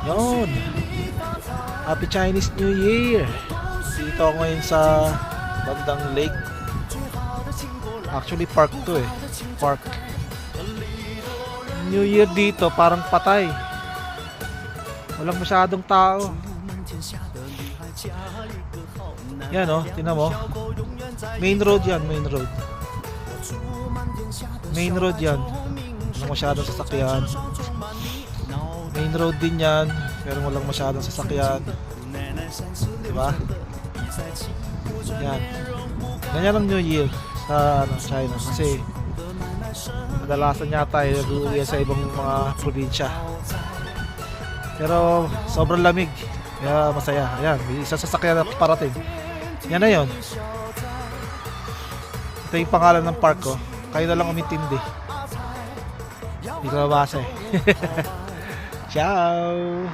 Yun. Happy Chinese New Year. Dito ako ngayon sa bandang lake. Actually park to eh. Park. New Year dito parang patay. Walang masyadong tao. Yan oh, tingnan mo. Main road yan, main road. Main road yan. Walang masyadong sasakyan. Main road din yan, pero walang masyadong sasakyan. Diba? Yan. Ganyan ang New Year sa China. Kasi kadalasan yata ay nag-uwi sa ibang mga probinsya. Pero sobrang lamig. Kaya masaya. Ayan, may isang sasakyan na parating. Yan na yun. Ito yung pangalan ng park ko. Kayo na lang umintindi. Hindi ko mabasa eh. Ciao!